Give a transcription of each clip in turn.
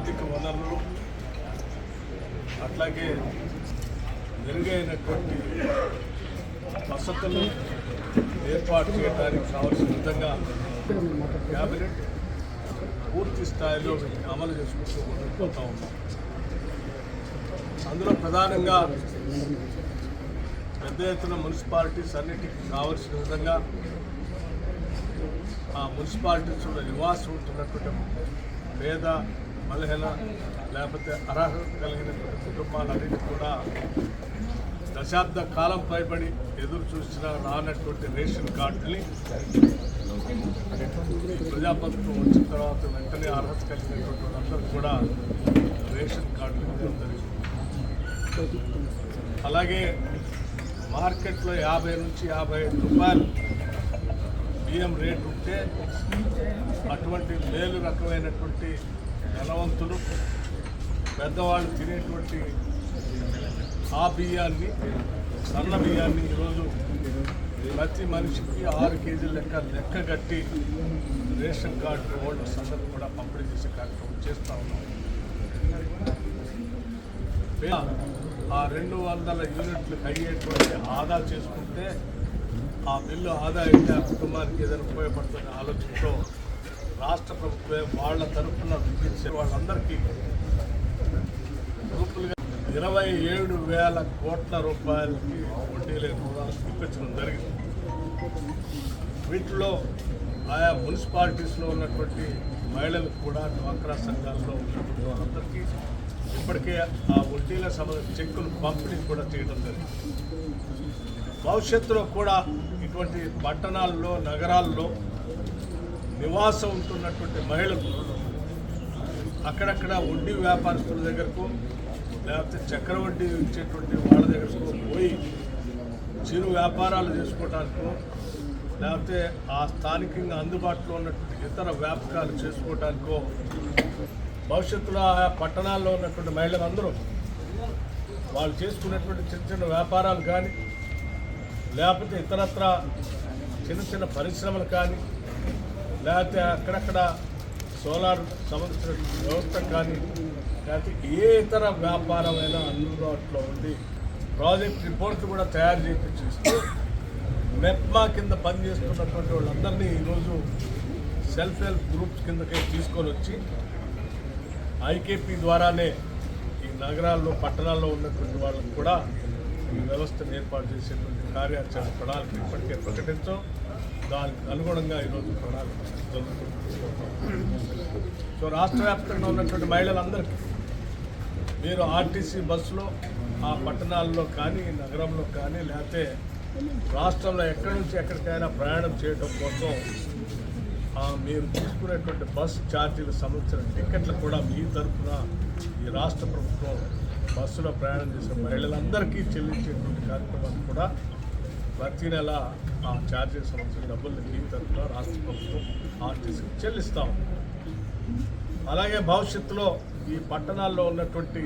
ఆర్థిక వనరులు అట్లాగే మెరుగైనటువంటి వసతులు ఏర్పాటు చేయడానికి కావాల్సిన విధంగా క్యాబినెట్ పూర్తి స్థాయిలో అమలు చేసుకుంటూ పోతా ఉన్నాం. అందులో ప్రధానంగా పెద్ద ఎత్తున మున్సిపాలిటీస్ అన్నిటికీ కావలసిన విధంగా ఆ మున్సిపాలిటీస్లో నివాసం ఉంటున్నటువంటి పేద బలహీన లేకపోతే అర్హత కలిగినటువంటి కుటుంబాలన్నిటి కూడా దశాబ్ద కాలం పైబడి ఎదురు చూసిన రానటువంటి రేషన్ కార్డుని ప్రజాప్రభుత్వం వచ్చిన తర్వాత వెంటనే అర్హత కలిగినటువంటి వాళ్ళందరూ కూడా రేషన్ కార్డులు ఇవ్వడం జరిగింది. అలాగే మార్కెట్లో 50 నుంచి 55 రూపాయలు బియ్యం రేటు ఉంటే అటువంటి మేలు రకమైనటువంటి ధనవంతులు పెద్దవాళ్ళు తినేటువంటి ఆ బియ్యాన్ని సన్న బియ్యాన్ని ఈరోజు ప్రతి మనిషికి 6 కేజీల లెక్క కట్టి రేషన్ కార్డు హోల్డర్స్ అందరూ కూడా పంపిణీ చేసే కార్యక్రమం చేస్తూ ఉన్నాం. ఆ 200 యూనిట్లకు అయ్యేటువంటి ఆదా చేసుకుంటే ఆ బిల్లు ఆదా అయితే ఆ కుటుంబానికి ఏదైనా ఉపయోగపడుతున్న ఆలోచనతో రాష్ట్ర ప్రభుత్వం వాళ్ళ తరఫున విధించే వాళ్ళందరికీ గ్రూపులుగా 27,000 కోట్ల రూపాయలకి వడ్డీ లేని రుణాలు ఇప్పించడం జరిగింది. వీటిలో ఆయా మున్సిపాలిటీస్లో ఉన్నటువంటి మహిళలకు కూడా డ్వాక్రా సంఘాల్లో ఉన్నటువంటి వాళ్ళందరికీ ఇప్పటికే ఆ వడ్డీలకు సంబంధించిన చెక్కులు పంపిణీ కూడా చేయడం జరిగింది. భవిష్యత్తులో కూడా ఇటువంటి పట్టణాల్లో నగరాల్లో నివాసం ఉంటున్నటువంటి మహిళలు అక్కడక్కడ వడ్డీ వ్యాపారస్తుల దగ్గరకు లేకపోతే చక్రవడ్డీ ఇచ్చేటువంటి వాళ్ళ దగ్గరకు పోయి చిరు వ్యాపారాలు చేసుకోవడానికో లేకపోతే ఆ స్థానికంగా అందుబాటులో ఉన్నటువంటి ఇతర వ్యాపకాలు చేసుకోవడానికో భవిష్యత్తులో ఆ పట్టణాల్లో ఉన్నటువంటి మహిళలందరూ వాళ్ళు చేసుకునేటువంటి చిన్న చిన్న వ్యాపారాలు కానీ లేకపోతే ఇతరత్ర చిన్న చిన్న పరిశ్రమలు కానీ లేకపోతే అక్కడక్కడ సోలార్ సంబంధించిన వ్యవస్థ కానీ లేకపోతే ఏ ఇతర వ్యాపారమైనా అందుబాటులో ఉండి ప్రాజెక్ట్ రిపోర్ట్ కూడా తయారు చేయించిస్తూ మెప్మా కింద పనిచేస్తున్నటువంటి వాళ్ళందరినీ ఈరోజు సెల్ఫ్ హెల్ప్ గ్రూప్స్ కిందకే తీసుకొని వచ్చి ఐకేపీ ద్వారానే ఈ నగరాల్లో పట్టణాల్లో ఉన్నటువంటి వాళ్ళకు కూడా ఈ వ్యవస్థను ఏర్పాటు చేసేటువంటి కార్యాచరణ ప్రణాళిక ఇప్పటికే ప్రకటించాం. దానికి అనుగుణంగా ఈరోజు ప్రణాళిక జరుగుతుంది. సో రాష్ట్ర వ్యాప్తంగా ఉన్నటువంటి మహిళలందరికీ మీరు ఆర్టీసీ బస్సులో ఆ పట్టణాల్లో కానీ నగరంలో కానీ లేకపోతే రాష్ట్రంలో ఎక్కడి నుంచి ఎక్కడికైనా ప్రయాణం చేయడం కోసం మీరు తీసుకునేటువంటి బస్సు ఛార్జీలకు సంబంధించిన టికెట్లు కూడా మీ తరఫున ఈ రాష్ట్ర ప్రభుత్వం బస్సులో ప్రయాణం చేసే మహిళలందరికీ చెల్లించేటువంటి కార్యక్రమాన్ని కూడా ప్రతి నెల ఆ ఛార్జీలకు సంబంధించిన డబ్బులు మీ తరఫున రాష్ట్ర ప్రభుత్వం ఆర్టీసీకి చెల్లిస్తాం. అలాగే భవిష్యత్తులో ఈ పట్టణాల్లో ఉన్నటువంటి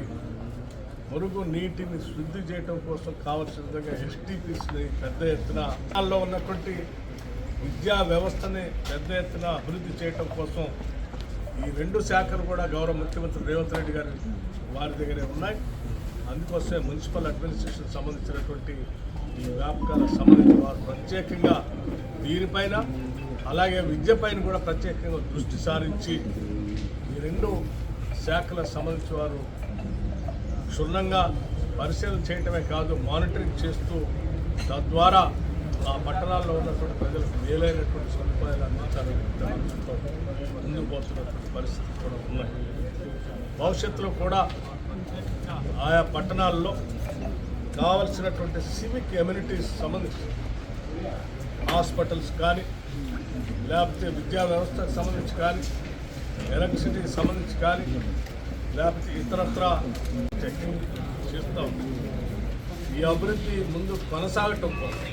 మురుగు నీటిని శుద్ధి చేయడం కోసం కావాల్సిన విధంగా ఎస్టీపీస్ని పెద్ద ఎత్తున పట్టణాల్లో ఉన్నటువంటి విద్యా వ్యవస్థని పెద్ద ఎత్తున అభివృద్ధి చేయడం కోసం ఈ 2 శాఖలు కూడా గౌరవ ముఖ్యమంత్రి రేవంత్ రెడ్డి గారి వారి దగ్గరే ఉన్నాయి. అందుకోసమే మున్సిపల్ అడ్మినిస్ట్రేషన్ సంబంధించినటువంటి ఈ వ్యాపకాలకు సంబంధించిన వారు ప్రత్యేకంగా దీనిపైన అలాగే విద్యపైన కూడా ప్రత్యేకంగా దృష్టి సారించి ఈ 2 శాఖలకు సంబంధించిన వారు క్షుణ్ణంగా పరిశీలన చేయటమే కాదు మానిటరింగ్ చేస్తూ తద్వారా ఆ పట్టణాల్లో ఉన్నటువంటి ప్రజలకు మేలైనటువంటి సదుపాయాలు అందించాలని ముందుకు పోతున్నటువంటి పరిస్థితులు కూడా ఉన్నాయి. భవిష్యత్తులో కూడా ఆయా పట్టణాల్లో కావలసినటువంటి సివిక్ ఎమ్యూనిటీస్ సంబంధించి హాస్పిటల్స్ కానీ లేకపోతే విద్యా వ్యవస్థకు సంబంధించి కానీ ఎలక్ట్రిసిటీకి సంబంధించి కానీ లేకపోతే ఇతరత్ర చెకింగ్ చేస్తాం. ఈ అభివృద్ధి ముందు కొనసాగటం కోసం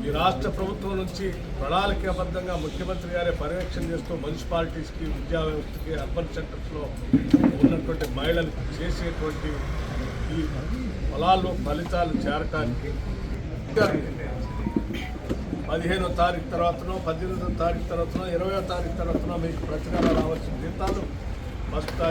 ఈ రాష్ట్ర ప్రభుత్వం నుంచి ప్రణాళికాబద్ధంగా ముఖ్యమంత్రి గారే పర్యవేక్షణ చేస్తూ మున్సిపాలిటీస్కి విద్యా వ్యవస్థకి అర్బన్ సెంటర్స్లో ఉన్నటువంటి మహిళలకు చేసేటువంటి ఈ ఫలాలు ఫలితాలు చేరటానికి 15వ తారీఖు తర్వాతనో 18వ తారీఖు తర్వాతనో 20వ తారీఖు తర్వాతనో మీకు ప్రతి నెల రావాల్సిన జీతాలు హస్త